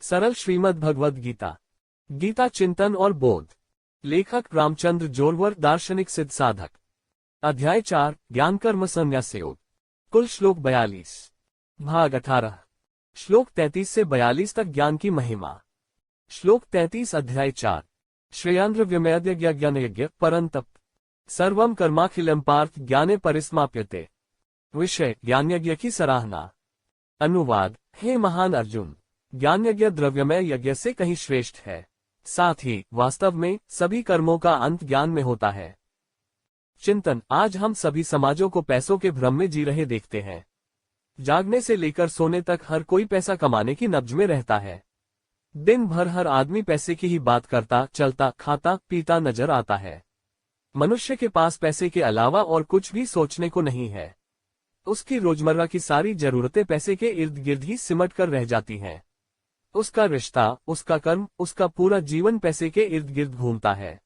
सरल श्रीमद् भगवद गीता। गीता चिंतन और बोध। लेखक रामचंद्र जोरवर, दार्शनिक सिद्ध साधक। अध्याय 4, ज्ञान कर्म संन्यास योग। कुल श्लोक 42। भाग 18। श्लोक 33 से 42 तक ज्ञान की महिमा। श्लोक 33 अध्याय 4। श्रेयांद्र व्यमयज्ञ ज्ञानयज्ञ परंतप सर्वम कर्माखिलम पार्थ ज्ञाने परिसमाप्यते। विषय ज्ञानयज्ञ की सराहना। अनुवाद। हे महान अर्जुन, ज्ञानयज्ञ द्रव्यमय यज्ञ से कहीं श्रेष्ठ है। साथ ही वास्तव में सभी कर्मों का अंत ज्ञान में होता है। चिंतन। आज हम सभी समाजों को पैसों के भ्रम में जी रहे देखते हैं। जागने से लेकर सोने तक हर कोई पैसा कमाने की नब्ज में रहता है। दिन भर हर आदमी पैसे की ही बात करता, चलता, खाता, पीता नजर आता है। मनुष्य के पास पैसे के अलावा और कुछ भी सोचने को नहीं है। उसकी रोजमर्रा की सारी जरूरतें पैसे के इर्द गिर्द ही सिमट कर रह जाती हैं। उसका रिश्ता, उसका कर्म, उसका पूरा जीवन पैसे के इर्द गिर्द घूमता है।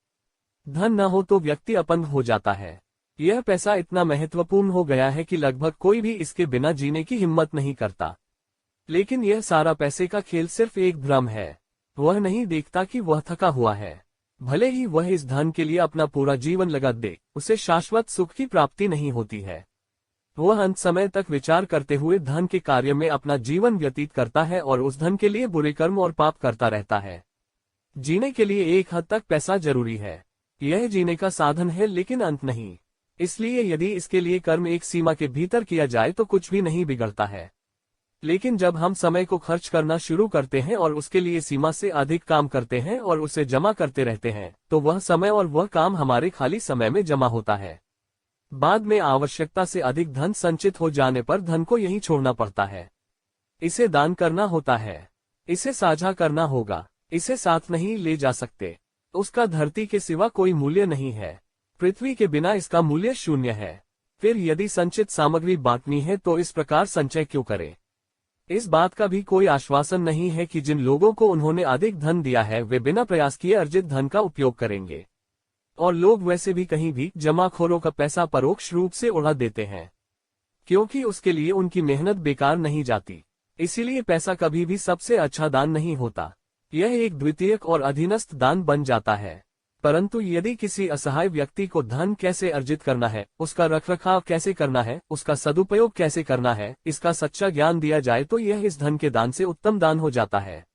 धन न हो तो व्यक्ति अपंग हो जाता है। यह पैसा इतना महत्वपूर्ण हो गया है कि लगभग कोई भी इसके बिना जीने की हिम्मत नहीं करता। लेकिन यह सारा पैसे का खेल सिर्फ एक भ्रम है। वह नहीं देखता कि वह थका हुआ है। भले ही वह इस धन के लिए अपना पूरा जीवन लगा दे, उसे शाश्वत सुख की प्राप्ति नहीं होती है। वह अंत समय तक विचार करते हुए धन के कार्य में अपना जीवन व्यतीत करता है और उस धन के लिए बुरे कर्म और पाप करता रहता है। जीने के लिए एक हद तक पैसा जरूरी है। यह जीने का साधन है, लेकिन अंत नहीं। इसलिए यदि इसके लिए कर्म एक सीमा के भीतर किया जाए तो कुछ भी नहीं बिगड़ता है। लेकिन जब हम समय को खर्च करना शुरू करते हैं और उसके लिए सीमा से अधिक काम करते हैं और उसे जमा करते रहते हैं, तो वह समय और वह काम हमारे खाली समय में जमा होता है। बाद में आवश्यकता से अधिक धन संचित हो जाने पर धन को यहीं छोड़ना पड़ता है। इसे दान करना होता है, इसे साझा करना होगा, इसे साथ नहीं ले जा सकते। उसका धरती के सिवा कोई मूल्य नहीं है। पृथ्वी के बिना इसका मूल्य शून्य है। फिर यदि संचित सामग्री बांटनी है तो इस प्रकार संचय क्यों करे? इस बात का भी कोई आश्वासन नहीं है कि जिन लोगों को उन्होंने अधिक धन दिया है वे बिना प्रयास किए अर्जित धन का उपयोग करेंगे। और लोग वैसे भी कहीं भी जमाखोरों का पैसा परोक्ष रूप से उड़ा देते हैं, क्योंकि उसके लिए उनकी मेहनत बेकार नहीं जाती। इसीलिए पैसा कभी भी सबसे अच्छा दान नहीं होता। यह एक द्वितीयक और अधीनस्थ दान बन जाता है। परंतु यदि किसी असहाय व्यक्ति को धन कैसे अर्जित करना है, उसका रखरखाव कैसे करना है, उसका सदुपयोग कैसे करना है, इसका सच्चा ज्ञान दिया जाए तो यह इस धन के दान से उत्तम दान हो जाता है।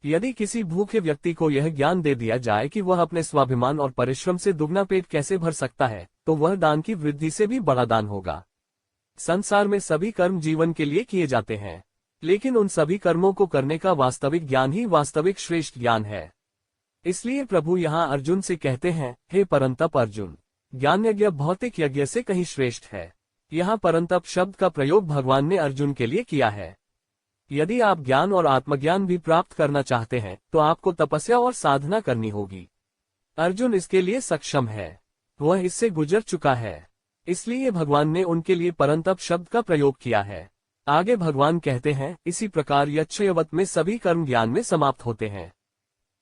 यदि किसी भूखे व्यक्ति को यह ज्ञान दे दिया जाए कि वह अपने स्वाभिमान और परिश्रम से दुगना पेट कैसे भर सकता है, तो वह दान की वृद्धि से भी बड़ा दान होगा। संसार में सभी कर्म जीवन के लिए किए जाते हैं, लेकिन उन सभी कर्मों को करने का वास्तविक ज्ञान ही वास्तविक श्रेष्ठ ज्ञान है। इसलिए प्रभु यहाँ अर्जुन से कहते हैं, हे परंतप अर्जुन, ज्ञान यज्ञ भौतिक यज्ञ से कहीं श्रेष्ठ है। यहाँ परंतप शब्द का प्रयोग भगवान ने अर्जुन के लिए किया है। यदि आप ज्ञान और आत्मज्ञान भी प्राप्त करना चाहते हैं तो आपको तपस्या और साधना करनी होगी। अर्जुन इसके लिए सक्षम है, वह इससे गुजर चुका है। इसलिए भगवान ने उनके लिए परंतप शब्द का प्रयोग किया है। आगे भगवान कहते हैं, इसी प्रकार यक्षयवत में सभी कर्म ज्ञान में समाप्त होते हैं।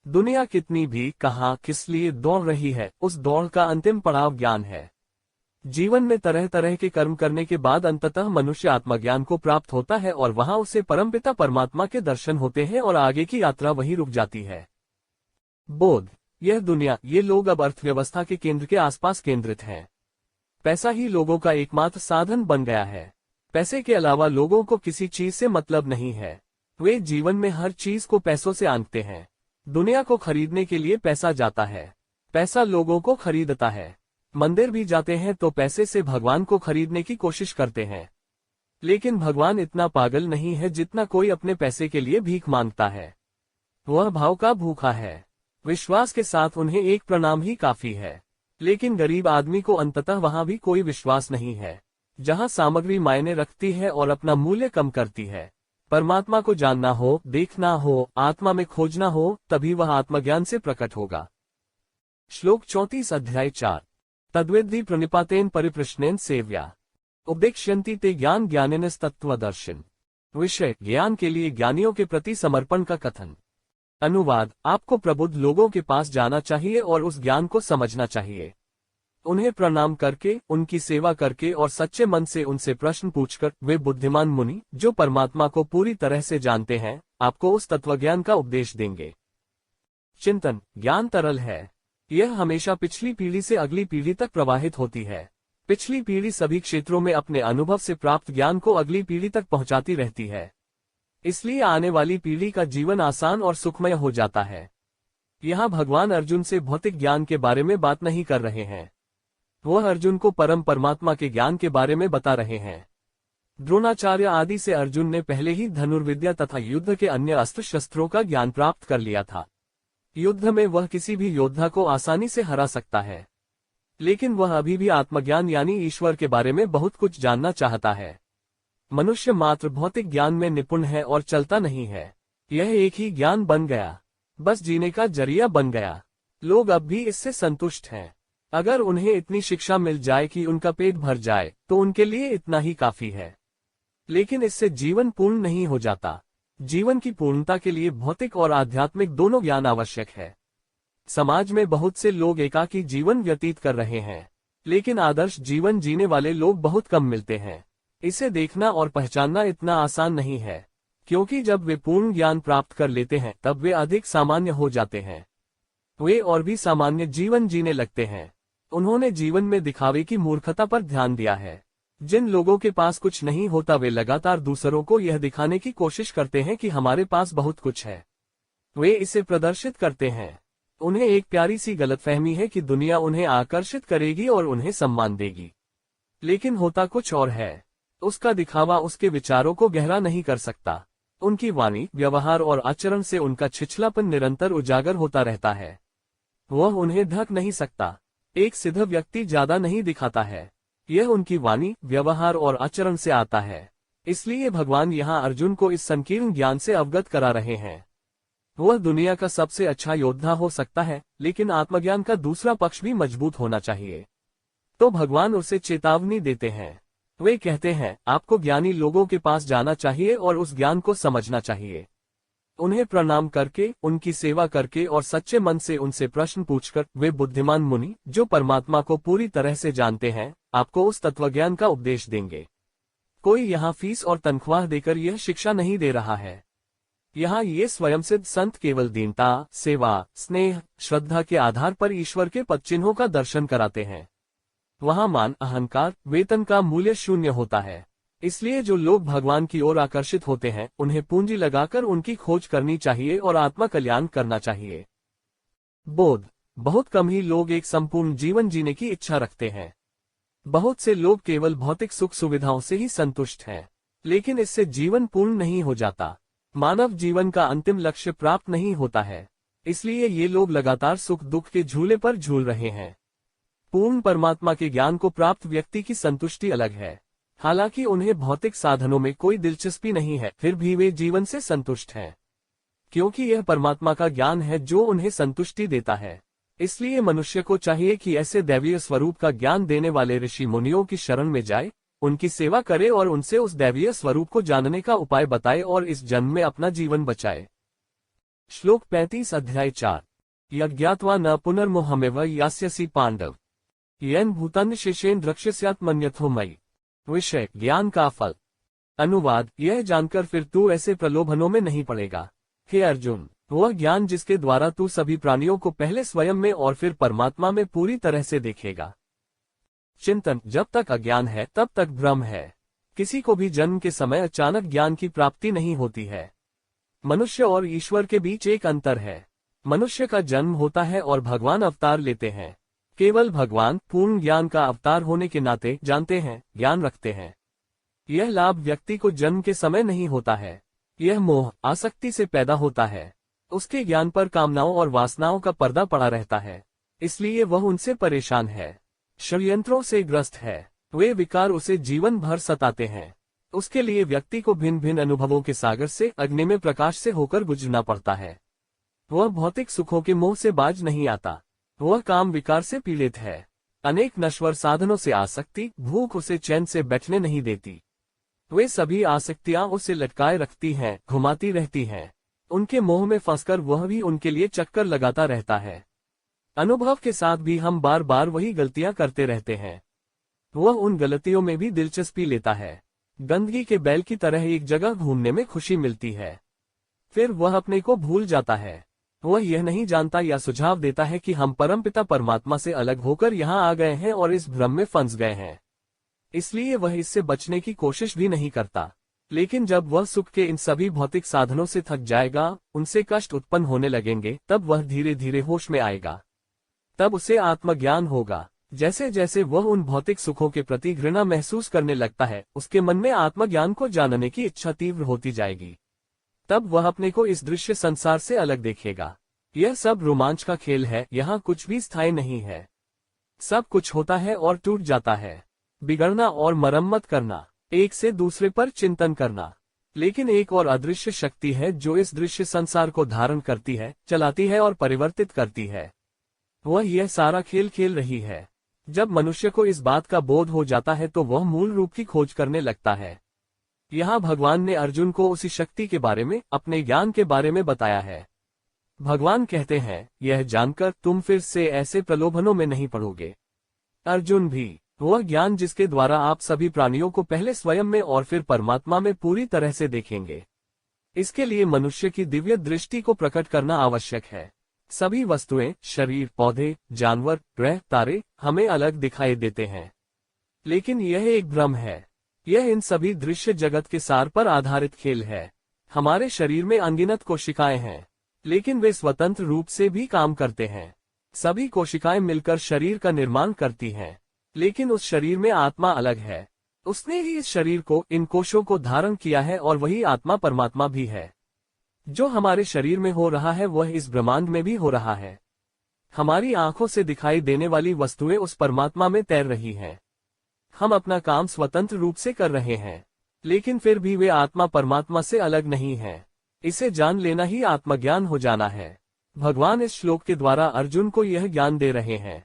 दुनिया कितनी भी कहाँ किस लिए दौड़ रही है, उस दौड़ का अंतिम पड़ाव ज्ञान है। जीवन में तरह तरह के कर्म करने के बाद अंततः मनुष्य आत्मज्ञान को प्राप्त होता है और वहां उसे परमपिता परमात्मा के दर्शन होते हैं और आगे की यात्रा वहीं रुक जाती है। बोध। यह दुनिया, ये लोग अब अर्थव्यवस्था के केंद्र के आसपास केंद्रित हैं। पैसा ही लोगों का एकमात्र साधन बन गया है। पैसे के अलावा लोगों को किसी चीज से मतलब नहीं है। वे जीवन में हर चीज को पैसों से आंकते हैं। दुनिया को खरीदने के लिए पैसा जाता है, पैसा लोगों को खरीदता है। मंदिर भी जाते हैं तो पैसे से भगवान को खरीदने की कोशिश करते हैं। लेकिन भगवान इतना पागल नहीं है जितना कोई अपने पैसे के लिए भीख मांगता है। वह भाव का भूखा है। विश्वास के साथ उन्हें एक प्रणाम ही काफी है। लेकिन गरीब आदमी को अंततः वहां भी कोई विश्वास नहीं है। जहां सामग्री मायने रखती है और अपना मूल्य कम करती है। परमात्मा को जानना हो, देखना हो, आत्मा में खोजना हो, तभी वह आत्मज्ञान से प्रकट होगा। श्लोक 34 अध्याय 4। तद्विद्धि प्रणिपातेन परिप्रश्नेन सेव्या उपदेक्ष्यन्ति ते ज्ञान ज्ञानिनस्तत्त्वदर्शिन। विषय ज्ञान के लिए ज्ञानियों के प्रति समर्पण का कथन। अनुवाद। आपको प्रबुद्ध लोगों के पास जाना चाहिए और उस ज्ञान को समझना चाहिए। उन्हें प्रणाम करके, उनकी सेवा करके और सच्चे मन से उनसे प्रश्न पूछकर वे बुद्धिमान मुनि, जो परमात्मा को पूरी तरह से जानते हैं, आपको उस तत्वज्ञान का उपदेश देंगे। चिंतन। ज्ञान तरल है। यह हमेशा पिछली पीढ़ी से अगली पीढ़ी तक प्रवाहित होती है। पिछली पीढ़ी सभी क्षेत्रों में अपने अनुभव से प्राप्त ज्ञान को अगली पीढ़ी तक पहुंचाती रहती है। इसलिए आने वाली पीढ़ी का जीवन आसान और सुखमय हो जाता है। यहाँ भगवान अर्जुन से भौतिक ज्ञान के बारे में बात नहीं कर रहे हैं। वह अर्जुन को परम परमात्मा के ज्ञान के बारे में बता रहे हैं। द्रोणाचार्य आदि से अर्जुन ने पहले ही धनुर्विद्या तथा युद्ध के अन्य अस्त्र शस्त्रों का ज्ञान प्राप्त कर लिया था। युद्ध में वह किसी भी योद्धा को आसानी से हरा सकता है, लेकिन वह अभी भी आत्मज्ञान यानी ईश्वर के बारे में बहुत कुछ जानना चाहता है। मनुष्य मात्र भौतिक ज्ञान में निपुण है और चलता नहीं है। यह एक ही ज्ञान बन गया, बस जीने का जरिया बन गया। लोग अब भी इससे संतुष्ट हैं। अगर उन्हें इतनी शिक्षा मिल जाए कि उनका पेट भर जाए तो उनके लिए इतना ही काफी है। लेकिन इससे जीवन पूर्ण नहीं हो जाता। जीवन की पूर्णता के लिए भौतिक और आध्यात्मिक दोनों ज्ञान आवश्यक है। समाज में बहुत से लोग एकाकी जीवन व्यतीत कर रहे हैं, लेकिन आदर्श जीवन जीने वाले लोग बहुत कम मिलते हैं। इसे देखना और पहचानना इतना आसान नहीं है, क्योंकि जब वे पूर्ण ज्ञान प्राप्त कर लेते हैं तब वे अधिक सामान्य हो जाते हैं। वे और भी सामान्य जीवन जीने लगते हैं। उन्होंने जीवन में दिखावे की मूर्खता पर ध्यान दिया है। जिन लोगों के पास कुछ नहीं होता वे लगातार दूसरों को यह दिखाने की कोशिश करते हैं कि हमारे पास बहुत कुछ है। वे इसे प्रदर्शित करते हैं। उन्हें एक प्यारी सी गलतफहमी है कि दुनिया उन्हें आकर्षित करेगी और उन्हें सम्मान देगी, लेकिन होता कुछ और है। उसका दिखावा उसके विचारों को गहरा नहीं कर सकता। उनकी वाणी, व्यवहार और आचरण से उनका छिछलापन निरंतर उजागर होता रहता है। वह उन्हें ढक नहीं सकता। एक सिद्ध व्यक्ति ज्यादा नहीं दिखाता है। यह उनकी वाणी, व्यवहार और आचरण से आता है। इसलिए भगवान यहाँ अर्जुन को इस संकीर्ण ज्ञान से अवगत करा रहे हैं। वह दुनिया का सबसे अच्छा योद्धा हो सकता है, लेकिन आत्मज्ञान का दूसरा पक्ष भी मजबूत होना चाहिए। तो भगवान उसे चेतावनी देते हैं। वे कहते हैं, आपको ज्ञानी लोगों के पास जाना चाहिए और उस ज्ञान को समझना चाहिए। उन्हें प्रणाम करके, उनकी सेवा करके और सच्चे मन से उनसे प्रश्न पूछकर वे बुद्धिमान मुनि, जो परमात्मा को पूरी तरह से जानते हैं, आपको उस तत्वज्ञान का उपदेश देंगे। कोई यहाँ फीस और तनख्वाह देकर यह शिक्षा नहीं दे रहा है। यहाँ ये स्वयंसिद्ध संत केवल दीनता, सेवा, स्नेह, श्रद्धा के आधार पर ईश्वर के पदचिन्हों का दर्शन कराते हैं। वहाँ मान, अहंकार, वेतन का मूल्य शून्य होता है। इसलिए जो लोग भगवान की ओर आकर्षित होते हैं, उन्हें पूंजी लगाकर उनकी खोज करनी चाहिए और आत्मा कल्याण करना चाहिए। बोध। बहुत कम ही लोग एक संपूर्ण जीवन जीने की इच्छा रखते हैं। बहुत से लोग केवल भौतिक सुख सुविधाओं से ही संतुष्ट हैं, लेकिन इससे जीवन पूर्ण नहीं हो जाता। मानव जीवन का अंतिम लक्ष्य प्राप्त नहीं होता है। इसलिए ये लोग लगातार सुख दुख के झूले पर झूल रहे हैं। पूर्ण परमात्मा के ज्ञान को प्राप्त व्यक्ति की संतुष्टि अलग है। हालांकि उन्हें भौतिक साधनों में कोई दिलचस्पी नहीं है, फिर भी वे जीवन से संतुष्ट हैं, क्योंकि यह परमात्मा का ज्ञान है जो उन्हें संतुष्टि देता है। इसलिए मनुष्य को चाहिए कि ऐसे दैवीय स्वरूप का ज्ञान देने वाले ऋषि मुनियों की शरण में जाए, उनकी सेवा करे और उनसे उस दैवीय स्वरूप को जानने का उपाय बताए और इस जन्म में अपना जीवन बचाए। श्लोक 35 अध्याय 4। यज्ञात्वा न पुनर्मोहमेव यास्यसि पांडव येन भूतान शेषेन द्रक्ष्यस्यात्मन्यथो मयि। विषय, ज्ञान का फल। अनुवाद, यह जानकर फिर तू ऐसे प्रलोभनों में नहीं पड़ेगा। हे अर्जुन, वह ज्ञान जिसके द्वारा तू सभी प्राणियों को पहले स्वयं में और फिर परमात्मा में पूरी तरह से देखेगा। चिंतन। जब तक अज्ञान है तब तक भ्रम है। किसी को भी जन्म के समय अचानक ज्ञान की प्राप्ति नहीं होती है। मनुष्य और ईश्वर के बीच एक अंतर है। मनुष्य का जन्म होता है और भगवान अवतार लेते हैं। केवल भगवान पूर्ण ज्ञान का अवतार होने के नाते जानते हैं, ज्ञान रखते हैं। यह लाभ व्यक्ति को जन्म के समय नहीं होता है। यह मोह, आसक्ति से पैदा होता है। उसके ज्ञान पर कामनाओं और वासनाओं का पर्दा पड़ा रहता है, इसलिए वह उनसे परेशान है, षड्यंत्रों से ग्रस्त है। वे विकार उसे जीवन भर सताते हैं। उसके लिए व्यक्ति को भिन्न भिन्न अनुभवों के सागर से, अग्नि में प्रकाश से होकर गुजरना पड़ता है। वह भौतिक सुखों के मोह से बाज नहीं आता। वह काम विकार से पीड़ित है। अनेक नश्वर साधनों से आसक्ति, भूख उसे चैन से बैठने नहीं देती। वे सभी आसक्तियां उसे लटकाए रखती हैं, घुमाती रहती हैं। उनके मोह में फंसकर वह भी उनके लिए चक्कर लगाता रहता है। अनुभव के साथ भी हम बार बार वही गलतियां करते रहते हैं। वह उन गलतियों में भी दिलचस्पी लेता है। गंदगी के बैल की तरह एक जगह घूमने में खुशी मिलती है, फिर वह अपने को भूल जाता है। वह यह नहीं जानता या सुझाव देता है कि हम परमपिता परमात्मा से अलग होकर यहाँ आ गए हैं और इस भ्रम में फंस गए हैं, इसलिए वह इससे बचने की कोशिश भी नहीं करता। लेकिन जब वह सुख के इन सभी भौतिक साधनों से थक जाएगा, उनसे कष्ट उत्पन्न होने लगेंगे, तब वह धीरे धीरे होश में आएगा। तब उसे आत्मज्ञान होगा। जैसे जैसे वह उन भौतिक सुखों के प्रति घृणा महसूस करने लगता है, उसके मन में आत्मज्ञान को जानने की इच्छा तीव्र होती जाएगी। तब वह अपने को इस दृश्य संसार से अलग देखेगा। यह सब रोमांच का खेल है, यहाँ कुछ भी स्थायी नहीं है। सब कुछ होता है और टूट जाता है। बिगड़ना और मरम्मत करना, एक से दूसरे पर चिंतन करना। लेकिन एक और अदृश्य शक्ति है जो इस दृश्य संसार को धारण करती है, चलाती है और परिवर्तित करती है। वह यह सारा खेल खेल रही है। जब मनुष्य को इस बात का बोध हो जाता है तो वह मूल रूप की खोज करने लगता है। यहाँ भगवान ने अर्जुन को उसी शक्ति के बारे में, अपने ज्ञान के बारे में बताया है। भगवान कहते हैं, यह जानकर तुम फिर से ऐसे प्रलोभनों में नहीं पड़ोगे। अर्जुन भी, वह ज्ञान जिसके द्वारा आप सभी प्राणियों को पहले स्वयं में और फिर परमात्मा में पूरी तरह से देखेंगे। इसके लिए मनुष्य की दिव्य दृष्टि को प्रकट करना आवश्यक है। सभी वस्तुएं, शरीर, पौधे, जानवर, ग्रह, तारे हमें अलग दिखाई देते हैं, लेकिन यह एक भ्रम है। यह इन सभी दृश्य जगत के सार पर आधारित खेल है। हमारे शरीर में अनगिनत कोशिकाएं हैं, लेकिन वे स्वतंत्र रूप से भी काम करते हैं। सभी कोशिकाएं मिलकर शरीर का निर्माण करती हैं, लेकिन उस शरीर में आत्मा अलग है। उसने ही इस शरीर को, इन कोशों को धारण किया है और वही आत्मा परमात्मा भी है। जो हमारे शरीर में हो रहा है वह इस ब्रह्मांड में भी हो रहा है। हमारी आंखों से दिखाई देने वाली वस्तुएं उस परमात्मा में तैर रही हैं। हम अपना काम स्वतंत्र रूप से कर रहे हैं, लेकिन फिर भी वे आत्मा परमात्मा से अलग नहीं है। इसे जान लेना ही आत्मज्ञान हो जाना है। भगवान इस श्लोक के द्वारा अर्जुन को यह ज्ञान दे रहे हैं।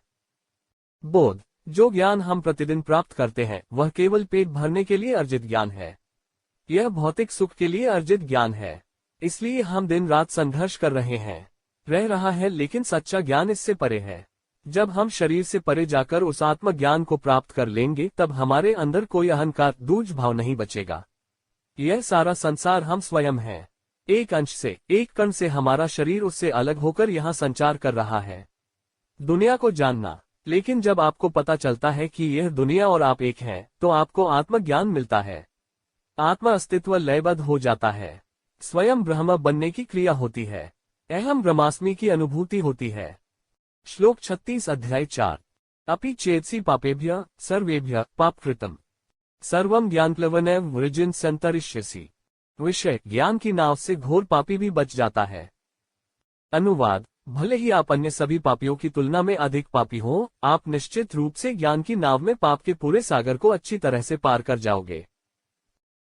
बोध, जो ज्ञान हम प्रतिदिन प्राप्त करते हैं वह केवल पेट भरने के लिए अर्जित ज्ञान है। यह भौतिक सुख के लिए अर्जित ज्ञान है, इसलिए हम दिन रात संघर्ष कर रहे हैं, रह रहा है, लेकिन सच्चा ज्ञान इससे परे है। जब हम शरीर से परे जाकर उस आत्मज्ञान को प्राप्त कर लेंगे तब हमारे अंदर कोई अहंकार, दूज भाव नहीं बचेगा। यह सारा संसार हम स्वयं हैं। एक अंश से, एक कण से हमारा शरीर उससे अलग होकर यहाँ संचार कर रहा है। दुनिया को जानना, लेकिन जब आपको पता चलता है कि यह दुनिया और आप एक हैं, तो आपको आत्मज्ञान मिलता है। आत्मा अस्तित्व लयबद्ध हो जाता है। स्वयं ब्रह्म बनने की क्रिया होती है। अहम ब्रह्मास्मि की अनुभूति होती है। श्लोक 36 अध्याय 4। अपि चेत्सि पापेभ्यः सर्वेभ्यः पापकृतम् सर्वं ज्ञानप्लवनेन वृजिन संतरिष्यसि। विषय, ज्ञान की नाव से घोर पापी भी बच जाता है। अनुवाद, भले ही आप अन्य सभी पापियों की तुलना में अधिक पापी हो, आप निश्चित रूप से ज्ञान की नाव में पाप के पूरे सागर को अच्छी तरह से पार कर जाओगे।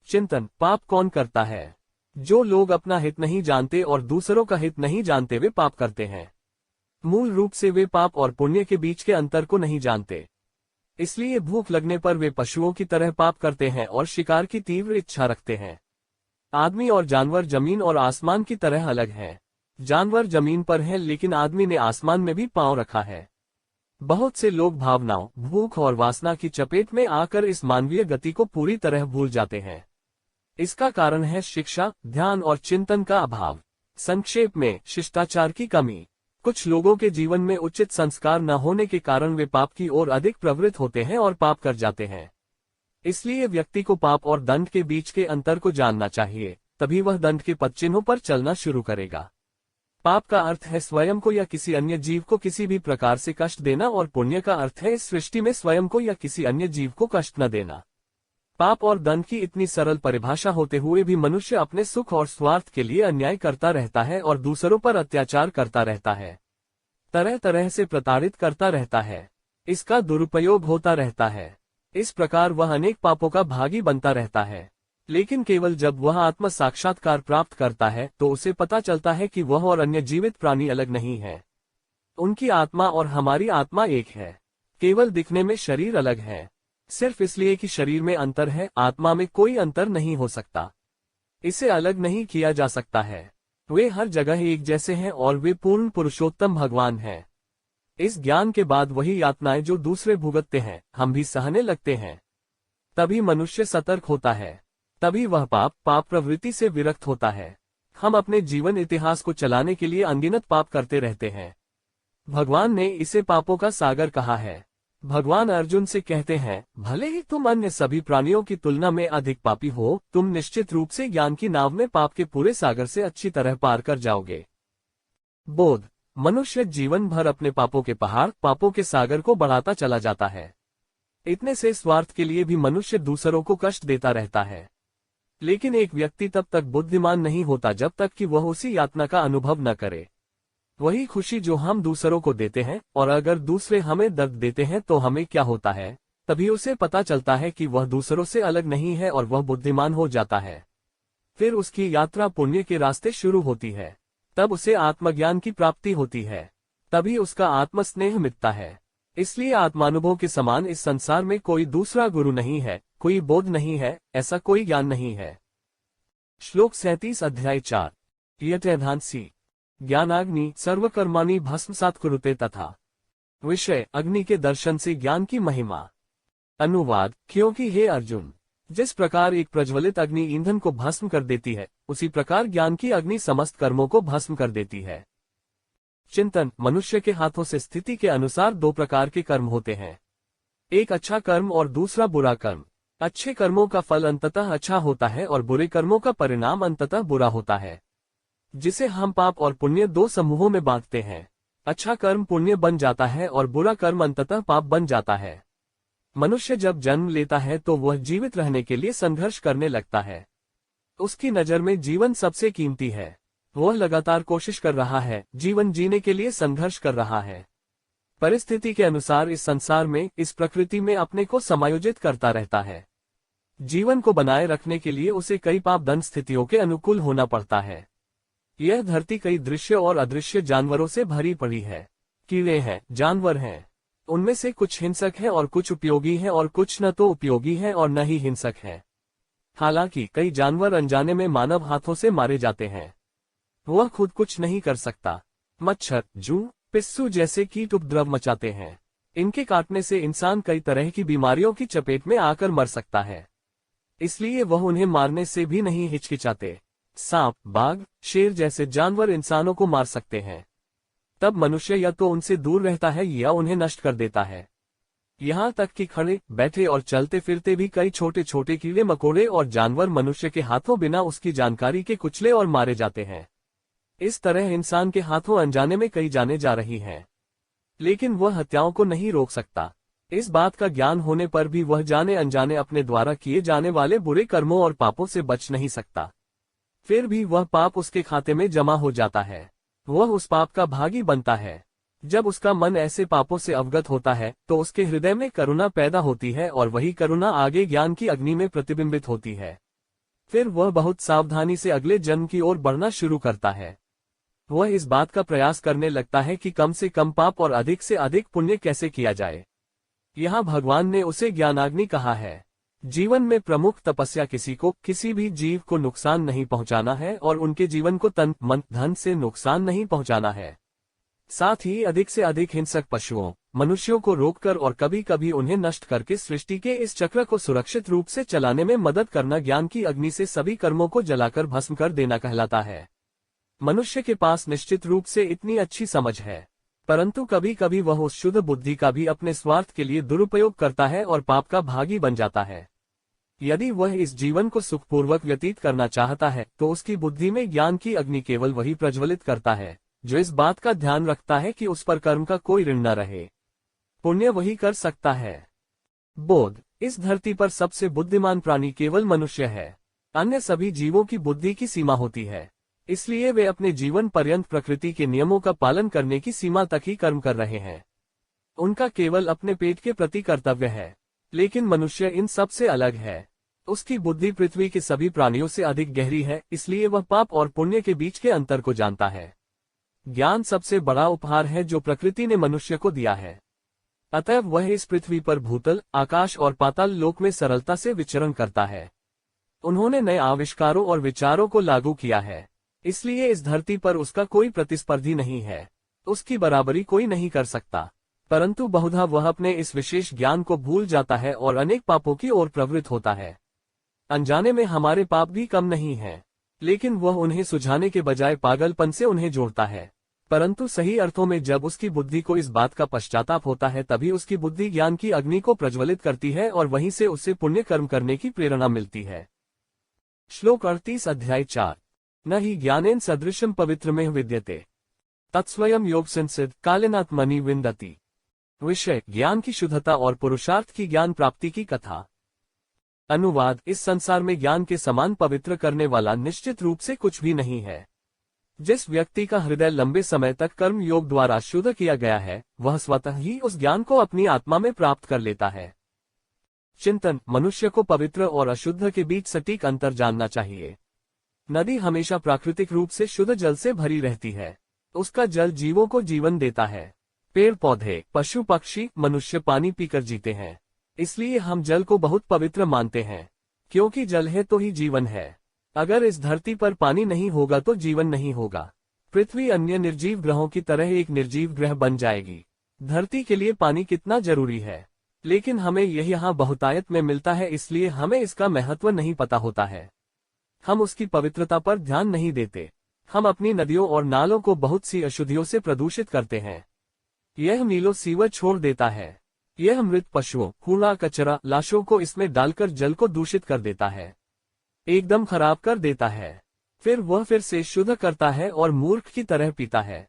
चिंतन, पाप कौन करता है? जो लोग अपना हित नहीं जानते और दूसरों का हित नहीं जानते वे पाप करते हैं। मूल रूप से वे पाप और पुण्य के बीच के अंतर को नहीं जानते। इसलिए भूख लगने पर वे पशुओं की तरह पाप करते हैं और शिकार की तीव्र इच्छा रखते हैं। आदमी और जानवर जमीन और आसमान की तरह अलग हैं। जानवर जमीन पर है, लेकिन आदमी ने आसमान में भी पांव रखा है। बहुत से लोग भावनाओं, भूख और वासना की चपेट में आकर इस मानवीय गति को पूरी तरह भूल जाते हैं। इसका कारण है शिक्षा, ध्यान और चिंतन का अभाव। संक्षेप में, शिष्टाचार की कमी। कुछ लोगों के जीवन में उचित संस्कार न होने के कारण वे पाप की ओर अधिक प्रवृत्त होते हैं और पाप कर जाते हैं। इसलिए व्यक्ति को पाप और दंड के बीच के अंतर को जानना चाहिए, तभी वह दंड के पदचिन्हों पर चलना शुरू करेगा। पाप का अर्थ है स्वयं को या किसी अन्य जीव को किसी भी प्रकार से कष्ट देना, और पुण्य का अर्थ है इस सृष्टि में स्वयं को या किसी अन्य जीव को कष्ट न देना। पाप और दंड की इतनी सरल परिभाषा होते हुए भी मनुष्य अपने सुख और स्वार्थ के लिए अन्याय करता रहता है और दूसरों पर अत्याचार करता रहता है, तरह तरह से प्रताड़ित करता रहता है, इसका दुरुपयोग होता रहता है। इस प्रकार वह अनेक पापों का भागी बनता रहता है। लेकिन केवल जब वह आत्म साक्षात्कार प्राप्त करता है तो उसे पता चलता है कि वह और अन्य जीवित प्राणी अलग नहीं है। उनकी आत्मा और हमारी आत्मा एक है, केवल दिखने में शरीर अलग है। सिर्फ इसलिए कि शरीर में अंतर है, आत्मा में कोई अंतर नहीं हो सकता। इसे अलग नहीं किया जा सकता है। वे हर जगह एक जैसे हैं और वे पूर्ण पुरुषोत्तम भगवान हैं। इस ज्ञान के बाद वही यातनाएं जो दूसरे भुगतते हैं हम भी सहने लगते हैं। तभी मनुष्य सतर्क होता है, तभी वह पाप प्रवृत्ति से विरक्त होता है। हम अपने जीवन इतिहास को चलाने के लिए अनगिनत पाप करते रहते हैं। भगवान ने इसे पापों का सागर कहा है। भगवान अर्जुन से कहते हैं, भले ही तुम अन्य सभी प्राणियों की तुलना में अधिक पापी हो, तुम निश्चित रूप से ज्ञान की नाव में पाप के पूरे सागर से अच्छी तरह पार कर जाओगे। बोध, मनुष्य जीवन भर अपने पापों के पहाड़, पापों के सागर को बढ़ाता चला जाता है। इतने से स्वार्थ के लिए भी मनुष्य दूसरों को कष्ट देता रहता है। लेकिन एक व्यक्ति तब तक बुद्धिमान नहीं होता जब तक कि वह उसी यातना का अनुभव न करे। वही खुशी जो हम दूसरों को देते हैं, और अगर दूसरे हमें दर्द देते हैं तो हमें क्या होता है, तभी उसे पता चलता है कि वह दूसरों से अलग नहीं है और वह बुद्धिमान हो जाता है। फिर उसकी यात्रा पुण्य के रास्ते शुरू होती है। तब उसे आत्मज्ञान की प्राप्ति होती है। तभी उसका आत्मस्नेह मिटता है। इसलिए आत्मानुभव के समान इस संसार में कोई दूसरा गुरु नहीं है, कोई बोध नहीं है, ऐसा कोई ज्ञान नहीं है। श्लोक 37 अध्याय 4 यथैधांसी ज्ञानाग्नि सर्वकर्माणि भस्मसात् कुरुते तथा। विषय, अग्नि के दर्शन से ज्ञान की महिमा। अनुवाद, क्योंकि हे अर्जुन, जिस प्रकार एक प्रज्वलित अग्नि ईंधन को भस्म कर देती है, उसी प्रकार ज्ञान की अग्नि समस्त कर्मों को भस्म कर देती है। चिंतन, मनुष्य के हाथों से स्थिति के अनुसार दो प्रकार के कर्म होते हैं, एक अच्छा कर्म और दूसरा बुरा कर्म। अच्छे कर्मों का फल अंततः अच्छा होता है और बुरे कर्मों का परिणाम अंततः बुरा होता है, जिसे हम पाप और पुण्य दो समूहों में बांटते हैं। अच्छा कर्म पुण्य बन जाता है और बुरा कर्म अंततः पाप बन जाता है। मनुष्य जब जन्म लेता है तो वह जीवित रहने के लिए संघर्ष करने लगता है। उसकी नजर में जीवन सबसे कीमती है। वह लगातार कोशिश कर रहा है, जीवन जीने के लिए संघर्ष कर रहा है। परिस्थिति के अनुसार इस संसार में, इस प्रकृति में अपने को समायोजित करता रहता है। जीवन को बनाए रखने के लिए उसे कई पापदंड स्थितियों के अनुकूल होना पड़ता है। यह धरती कई दृश्य और अदृश्य जानवरों से भरी पड़ी है। कीड़े हैं, जानवर हैं, उनमें से कुछ हिंसक हैं और कुछ उपयोगी हैं और कुछ न तो उपयोगी हैं और न ही हिंसक हैं। हालांकि कई जानवर अनजाने में मानव हाथों से मारे जाते हैं। वह खुद कुछ नहीं कर सकता। मच्छर, जूं, पिस्सू जैसे कीट उपद्रव मचाते हैं। इनके काटने से इंसान कई तरह की बीमारियों की चपेट में आकर मर सकता है, इसलिए वह उन्हें मारने से भी नहीं हिचकिचाते। सांप, बाघ, शेर जैसे जानवर इंसानों को मार सकते हैं। तब मनुष्य या तो उनसे दूर रहता है या उन्हें नष्ट कर देता है। यहाँ तक कि खड़े, बैठे और चलते फिरते भी कई छोटे छोटे कीड़े मकोड़े और जानवर मनुष्य के हाथों बिना उसकी जानकारी के कुचले और मारे जाते हैं। इस तरह इंसान के हाथों अनजाने में कई जाने जा रही हैं, लेकिन वह हत्याओं को नहीं रोक सकता। इस बात का ज्ञान होने पर भी वह जाने अनजाने अपने द्वारा किए जाने वाले बुरे कर्मों और पापों से बच नहीं सकता। फिर भी वह पाप उसके खाते में जमा हो जाता है। वह उस पाप का भागी बनता है। जब उसका मन ऐसे पापों से अवगत होता है तो उसके हृदय में करुणा पैदा होती है और वही करुणा आगे ज्ञान की अग्नि में प्रतिबिंबित होती है। फिर वह बहुत सावधानी से अगले जन्म की ओर बढ़ना शुरू करता है। वह इस बात का प्रयास करने लगता है कि कम से कम पाप और अधिक से अधिक पुण्य कैसे किया जाए। यहाँ भगवान ने उसे ज्ञानाग्नि कहा है। जीवन में प्रमुख तपस्या किसी भी जीव को नुकसान नहीं पहुंचाना है और उनके जीवन को तन, मन, धन से नुकसान नहीं पहुंचाना है। साथ ही अधिक से अधिक हिंसक पशुओं, मनुष्यों को रोककर और कभी कभी उन्हें नष्ट करके सृष्टि के इस चक्र को सुरक्षित रूप से चलाने में मदद करना ज्ञान की अग्नि से सभी कर्मों को जलाकर भस्म कर देना कहलाता है। मनुष्य के पास निश्चित रूप से इतनी अच्छी समझ है, परंतु कभी कभी वह उस शुद्ध बुद्धि का भी अपने स्वार्थ के लिए दुरुपयोग करता है और पाप का भागी बन जाता है। यदि वह इस जीवन को सुखपूर्वक व्यतीत करना चाहता है तो उसकी बुद्धि में ज्ञान की अग्नि केवल वही प्रज्वलित करता है जो इस बात का ध्यान रखता है कि उस पर कर्म का कोई ऋण न रहे। पुण्य वही कर सकता है। बोध, इस धरती पर सबसे बुद्धिमान प्राणी केवल मनुष्य है। अन्य सभी जीवों की बुद्धि की सीमा होती है, इसलिए वे अपने जीवन पर्यंत प्रकृति के नियमों का पालन करने की सीमा तक ही कर्म कर रहे हैं। उनका केवल अपने पेट के प्रति कर्तव्य है। लेकिन मनुष्य इन सब से अलग है। उसकी बुद्धि पृथ्वी के सभी प्राणियों से अधिक गहरी है, इसलिए वह पाप और पुण्य के बीच के अंतर को जानता है। ज्ञान सबसे बड़ा उपहार है जो प्रकृति ने मनुष्य को दिया है। अतएव वह इस पृथ्वी पर भूतल, आकाश और पाताल लोक में सरलता से विचरण करता है। उन्होंने नए आविष्कारों और विचारों को लागू किया है, इसलिए इस धरती पर उसका कोई प्रतिस्पर्धी नहीं है। उसकी बराबरी कोई नहीं कर सकता, परंतु बहुधा वह अपने इस विशेष ज्ञान को भूल जाता है और अनेक पापों की ओर प्रवृत्त होता है। अनजाने में हमारे पाप भी कम नहीं हैं, लेकिन वह उन्हें सुझाने के बजाय पागलपन से उन्हें जोड़ता है। परंतु सही अर्थों में जब उसकी बुद्धि को इस बात का पश्चाताप होता है, तभी उसकी बुद्धि ज्ञान की अग्नि को प्रज्वलित करती है और वहीं से उसे पुण्य कर्म करने की प्रेरणा मिलती है। श्लोक 38 अध्याय 4। न ही ज्ञानेन सदृशम पवित्रमेह विद्यते तत्स्वयं योग संसिद्ध कालेनात्मनि विन्दति। विषय ज्ञान की शुद्धता और पुरुषार्थ की ज्ञान प्राप्ति की कथा। अनुवाद। इस संसार में ज्ञान के समान पवित्र करने वाला निश्चित रूप से कुछ भी नहीं है। जिस व्यक्ति का हृदय लंबे समय तक कर्म योग द्वारा शुद्ध किया गया है, वह स्वतः ही उस ज्ञान को अपनी आत्मा में प्राप्त कर लेता है। चिंतन। मनुष्य को पवित्र और अशुद्ध के बीच सटीक अंतर जानना चाहिए। नदी हमेशा प्राकृतिक रूप से शुद्ध जल से भरी रहती है। उसका जल जीवों को जीवन देता है। पेड़ पौधे, पशु पक्षी, मनुष्य पानी पीकर जीते हैं। इसलिए हम जल को बहुत पवित्र मानते हैं, क्योंकि जल है तो ही जीवन है। अगर इस धरती पर पानी नहीं होगा तो जीवन नहीं होगा। पृथ्वी अन्य निर्जीव ग्रहों की तरह एक निर्जीव ग्रह बन जाएगी। धरती के लिए पानी कितना जरूरी है, लेकिन हमें यह यहाँ बहुतायत में मिलता है, इसलिए हमें इसका महत्व नहीं पता होता है। हम उसकी पवित्रता पर ध्यान नहीं देते। हम अपनी नदियों और नालों को बहुत सी अशुद्धियों से प्रदूषित करते हैं। यह नीलो सीवर छोड़ देता है। यह मृत पशुओं, कूड़ा कचरा, लाशों को इसमें डालकर जल को दूषित कर देता है, एकदम खराब कर देता है। फिर वह फिर से शुद्ध करता है और मूर्ख की तरह पीता है।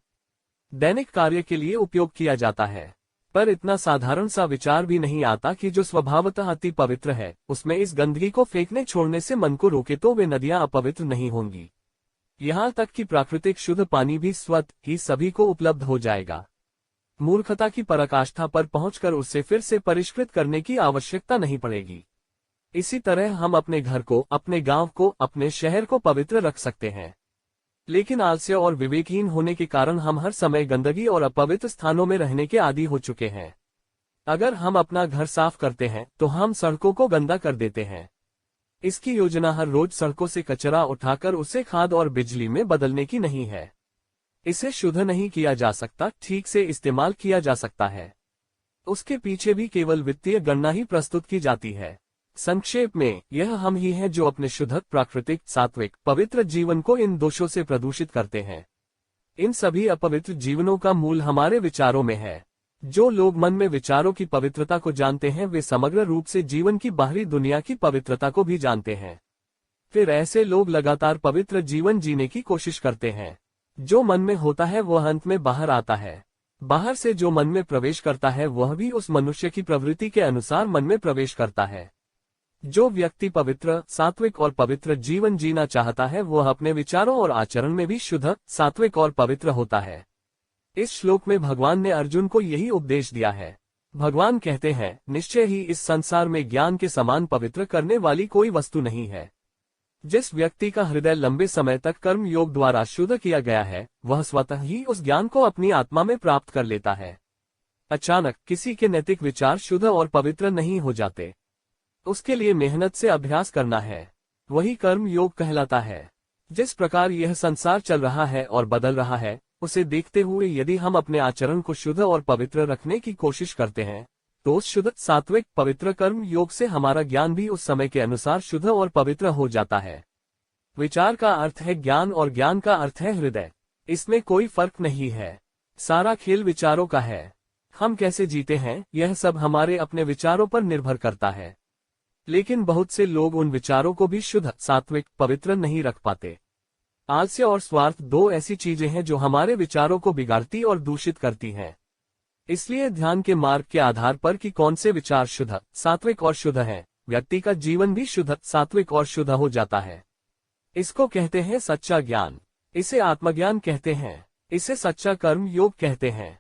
दैनिक कार्य के लिए उपयोग किया जाता है, पर इतना साधारण सा विचार भी नहीं आता कि जो स्वभावतः अति पवित्र है, उसमें इस गंदगी को फेंकने छोड़ने से मन को रोके तो वे नदियां अपवित्र नहीं होंगी। यहाँ तक कि प्राकृतिक शुद्ध पानी भी स्वतः ही सभी को उपलब्ध हो जाएगा। मूर्खता की पराकाष्ठा पर पहुंचकर उसे फिर से परिष्कृत करने की आवश्यकता नहीं पड़ेगी। इसी तरह हम अपने घर को, अपने गांव को, अपने शहर को पवित्र रख सकते हैं, लेकिन आलस्य और विवेकहीन होने के कारण हम हर समय गंदगी और अपवित्र स्थानों में रहने के आदी हो चुके हैं। अगर हम अपना घर साफ करते हैं तो हम सड़कों को गंदा कर देते हैं। इसकी योजना हर रोज सड़कों से कचरा उठाकर उसे खाद और बिजली में बदलने की नहीं है। इसे शुद्ध नहीं किया जा सकता, ठीक से इस्तेमाल किया जा सकता है। उसके पीछे भी केवल वित्तीय गणना ही प्रस्तुत की जाती है। संक्षेप में, यह हम ही हैं जो अपने शुद्ध, प्राकृतिक, सात्विक, पवित्र जीवन को इन दोषों से प्रदूषित करते हैं। इन सभी अपवित्र जीवनों का मूल हमारे विचारों में है। जो लोग मन में विचारों की पवित्रता को जानते हैं, वे समग्र रूप से जीवन की बाहरी दुनिया की पवित्रता को भी जानते हैं। फिर ऐसे लोग लगातार पवित्र जीवन जीने की कोशिश करते हैं। जो मन में होता है वह अंत में बाहर आता है। बाहर से जो मन में प्रवेश करता है वह भी उस मनुष्य की प्रवृत्ति के अनुसार मन में प्रवेश करता है। जो व्यक्ति पवित्र, सात्विक और पवित्र जीवन जीना चाहता है, वह अपने विचारों और आचरण में भी शुद्ध, सात्विक और पवित्र होता है। इस श्लोक में भगवान ने अर्जुन को यही उपदेश दिया है। भगवान कहते हैं, निश्चय ही इस संसार में ज्ञान के समान पवित्र करने वाली कोई वस्तु नहीं है। जिस व्यक्ति का हृदय लंबे समय तक कर्म योग द्वारा शुद्ध किया गया है, वह स्वतः ही उस ज्ञान को अपनी आत्मा में प्राप्त कर लेता है। अचानक किसी के नैतिक विचार शुद्ध और पवित्र नहीं हो जाते। उसके लिए मेहनत से अभ्यास करना है, वही कर्म योग कहलाता है। जिस प्रकार यह संसार चल रहा है और बदल रहा है, उसे देखते हुए यदि हम अपने आचरण को शुद्ध और पवित्र रखने की कोशिश करते हैं, तो उस शुद्ध, सात्विक, पवित्र कर्म योग से हमारा ज्ञान भी उस समय के अनुसार शुद्ध और पवित्र हो जाता है। विचार का अर्थ है ज्ञान और ज्ञान का अर्थ है हृदय। इसमें कोई फर्क नहीं है। सारा खेल विचारों का है। हम कैसे जीते हैं, यह सब हमारे अपने विचारों पर निर्भर करता है। लेकिन बहुत से लोग उन विचारों को भी शुद्ध, सात्विक, पवित्र नहीं रख पाते। आलस्य और स्वार्थ दो ऐसी चीजें हैं जो हमारे विचारों को बिगाड़ती और दूषित करती हैं। इसलिए ध्यान के मार्ग के आधार पर कि कौन से विचार शुद्ध, सात्विक और शुद्ध हैं, व्यक्ति का जीवन भी शुद्ध, सात्विक और शुद्ध हो जाता है। इसको कहते हैं सच्चा ज्ञान। इसे आत्मज्ञान कहते हैं। इसे सच्चा कर्म योग कहते हैं।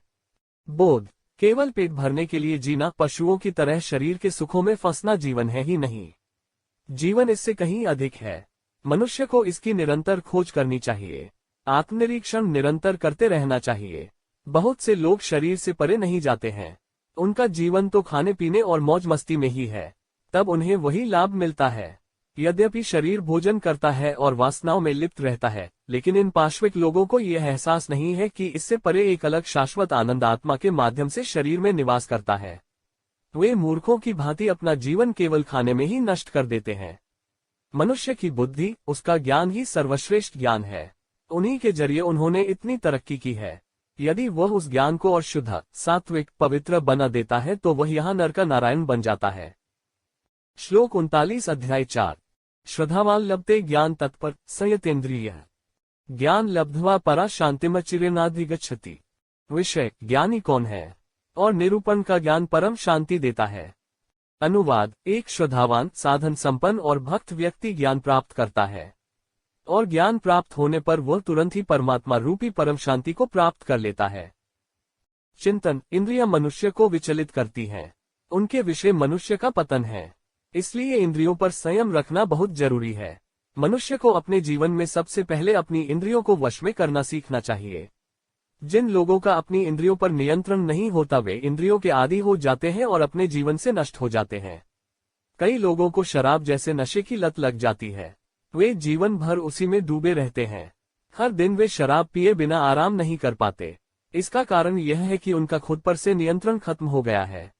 बोध। केवल पेट भरने के लिए जीना, पशुओं की तरह शरीर के सुखों में फंसना जीवन है ही नहीं। जीवन इससे कहीं अधिक है। मनुष्य को इसकी निरंतर खोज करनी चाहिए। आत्मनिरीक्षण निरंतर करते रहना चाहिए। बहुत से लोग शरीर से परे नहीं जाते हैं। उनका जीवन तो खाने पीने और मौज मस्ती में ही है। तब उन्हें वही लाभ मिलता है। यद्यपि शरीर भोजन करता है और वासनाओं में लिप्त रहता है, लेकिन इन पाश्विक लोगों को यह एहसास नहीं है कि इससे परे एक अलग शाश्वत आनंद आत्मा के माध्यम से शरीर में निवास करता है। वे मूर्खों की भांति अपना जीवन केवल खाने में ही नष्ट कर देते हैं। मनुष्य की बुद्धि, उसका ज्ञान ही सर्वश्रेष्ठ ज्ञान है। उन्हीं के जरिए उन्होंने इतनी तरक्की की है। यदि वह उस ज्ञान को और शुद्ध, सात्विक, पवित्र बना देता है तो वह यहाँ नर का नारायण बन जाता है। श्लोक 39 अध्याय 4। श्रद्धावान लभते ज्ञान तत्पर संयतेन्द्रिय ज्ञान लब्ध्वा परा शांतिमचिरेनाधिगच्छति। विषय, ज्ञानी कौन है और निरूपण का ज्ञान परम शांति देता है। अनुवाद, एक श्रद्धावान, साधन संपन्न और भक्त व्यक्ति ज्ञान प्राप्त करता है और ज्ञान प्राप्त होने पर वह तुरंत ही परमात्मा रूपी परम शांति को प्राप्त कर लेता है। चिंतन, इंद्रियां मनुष्य को विचलित करती हैं। उनके विषय मनुष्य का पतन है। इसलिए इंद्रियों पर संयम रखना बहुत जरूरी है। मनुष्य को अपने जीवन में सबसे पहले अपनी इंद्रियों को वश में करना सीखना चाहिए। जिन लोगों का अपनी इंद्रियों पर नियंत्रण नहीं होता वे इंद्रियों के आदी हो जाते हैं और अपने जीवन से नष्ट हो जाते हैं। कई लोगों को शराब जैसे नशे की लत लग जाती है। वे जीवन भर उसी में डूबे रहते हैं। हर दिन वे शराब पिए बिना आराम नहीं कर पाते। इसका कारण यह है कि उनका खुद पर से नियंत्रण खत्म हो गया है।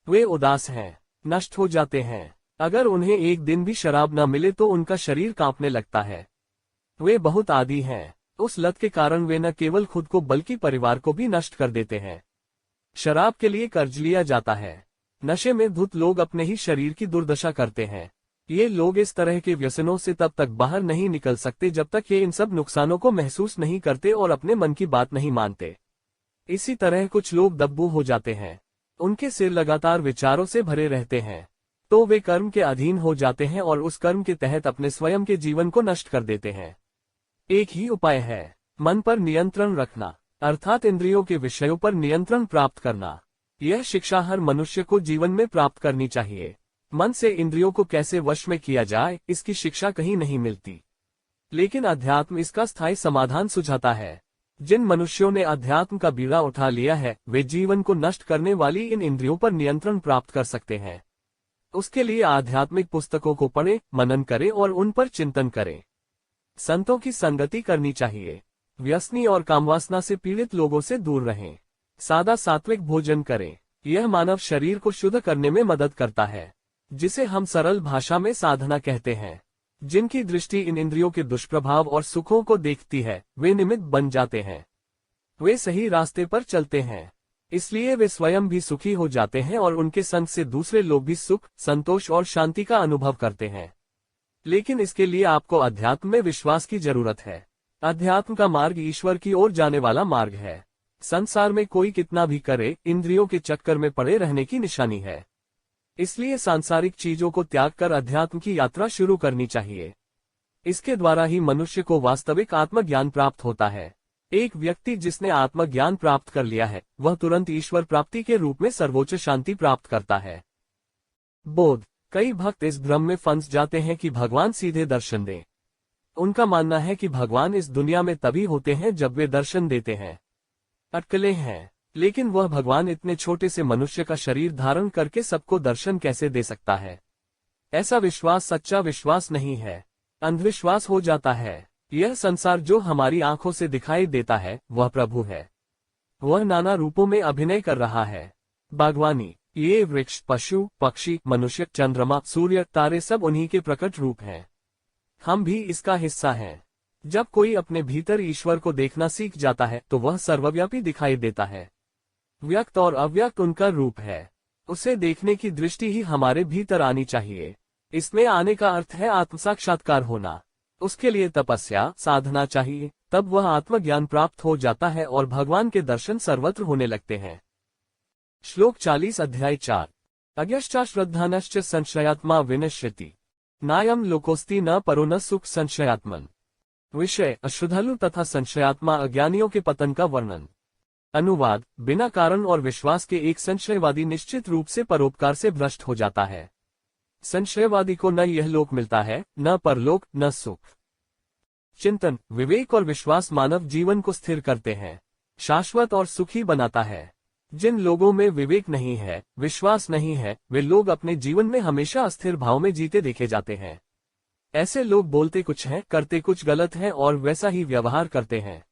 वे उदास हैं, नष्ट हो जाते हैं। अगर उन्हें एक दिन भी शराब न मिले तो उनका शरीर कांपने लगता है। वे बहुत आदी हैं। उस लत के कारण वे न केवल खुद को बल्कि परिवार को भी नष्ट कर देते हैं। शराब के लिए कर्ज लिया जाता है। नशे में धुत लोग अपने ही शरीर की दुर्दशा करते हैं। ये लोग इस तरह के व्यसनों से तब तक बाहर नहीं निकल सकते जब तक ये इन सब नुकसानों को महसूस नहीं करते और अपने मन की बात नहीं मानते। इसी तरह कुछ लोग दब्बू हो जाते हैं। उनके सिर लगातार विचारों से भरे रहते हैं, तो वे कर्म के अधीन हो जाते हैं और उस कर्म के तहत अपने स्वयं के जीवन को नष्ट कर देते हैं। एक ही उपाय है, मन पर नियंत्रण रखना, अर्थात इंद्रियों के विषयों पर नियंत्रण प्राप्त करना। यह शिक्षा हर मनुष्य को जीवन में प्राप्त करनी चाहिए। मन से इंद्रियों को कैसे वश में किया जाए, इसकी शिक्षा कहीं नहीं मिलती, लेकिन अध्यात्म इसका स्थायी समाधान सुझाता है। जिन मनुष्यों ने अध्यात्म का बीड़ा उठा लिया है वे जीवन को नष्ट करने वाली इन इंद्रियों पर नियंत्रण प्राप्त कर सकते हैं। उसके लिए आध्यात्मिक पुस्तकों को पढ़ें, मनन करें और उन पर चिंतन करें। संतों की संगति करनी चाहिए। व्यसनी और कामवासना से पीड़ित लोगों से दूर रहें। सादा सात्विक भोजन करें। यह मानव शरीर को शुद्ध करने में मदद करता है, जिसे हम सरल भाषा में साधना कहते हैं। जिनकी दृष्टि इन इंद्रियों के दुष्प्रभाव और सुखों को देखती है वे निमित्त बन जाते हैं। वे सही रास्ते पर चलते हैं, इसलिए वे स्वयं भी सुखी हो जाते हैं और उनके संग से दूसरे लोग भी सुख, संतोष और शांति का अनुभव करते हैं। लेकिन इसके लिए आपको अध्यात्म में विश्वास की जरूरत है। अध्यात्म का मार्ग ईश्वर की ओर जाने वाला मार्ग है। संसार में कोई कितना भी करे, इंद्रियों के चक्कर में पड़े रहने की निशानी है। इसलिए सांसारिक चीजों को त्याग कर अध्यात्म की यात्रा शुरू करनी चाहिए। इसके द्वारा ही मनुष्य को वास्तविक आत्मज्ञान प्राप्त होता है। एक व्यक्ति जिसने आत्मज्ञान प्राप्त कर लिया है वह तुरंत ईश्वर प्राप्ति के रूप में सर्वोच्च शांति प्राप्त करता है। बोध, कई भक्त इस भ्रम में फंस जाते हैं कि भगवान सीधे दर्शन दें। उनका मानना है कि भगवान इस दुनिया में तभी होते हैं जब वे दर्शन देते हैं। अटकलें हैं, लेकिन वह भगवान इतने छोटे से मनुष्य का शरीर धारण करके सबको दर्शन कैसे दे सकता है? ऐसा विश्वास सच्चा विश्वास नहीं है, अंधविश्वास हो जाता है। यह संसार जो हमारी आंखों से दिखाई देता है वह प्रभु है। वह नाना रूपों में अभिनय कर रहा है। बागवानी, ये वृक्ष, पशु, पक्षी, मनुष्य, चंद्रमा, सूर्य, तारे सब उन्हीं के प्रकट रूप हैं। हम भी इसका हिस्सा हैं। जब कोई अपने भीतर ईश्वर को देखना सीख जाता है तो वह सर्वव्यापी दिखाई देता है। व्यक्त और अव्यक्त उनका रूप है। उसे देखने की दृष्टि ही हमारे भीतर आनी चाहिए। इसमें आने का अर्थ है आत्मसाक्षात्कार होना। उसके लिए तपस्या, साधना चाहिए, तब वह आत्मज्ञान प्राप्त हो जाता है और भगवान के दर्शन सर्वत्र होने लगते हैं। श्लोक 40 अध्याय 4। अज्ञश्च श्रद्धानश्च संशयात्मा विनश्यति नायम लोकोस्ति न परो न सुख संशयात्मन। विषय, अश्रद्धालु तथा संशयात्मा अज्ञानियों के पतन का वर्णन। अनुवाद, बिना कारण और विश्वास के एक संशयवादी निश्चित रूप से परोपकार से भ्रष्ट हो जाता है। संशयवादी को न यह लोक मिलता है, न परलोक, न सुख। चिंतन, विवेक और विश्वास मानव जीवन को स्थिर करते हैं, शाश्वत और सुखी बनाता है। जिन लोगों में विवेक नहीं है, विश्वास नहीं है, वे लोग अपने जीवन में हमेशा अस्थिर भाव में जीते देखे जाते हैं। ऐसे लोग बोलते कुछ हैं, करते कुछ गलत है और वैसा ही व्यवहार करते हैं।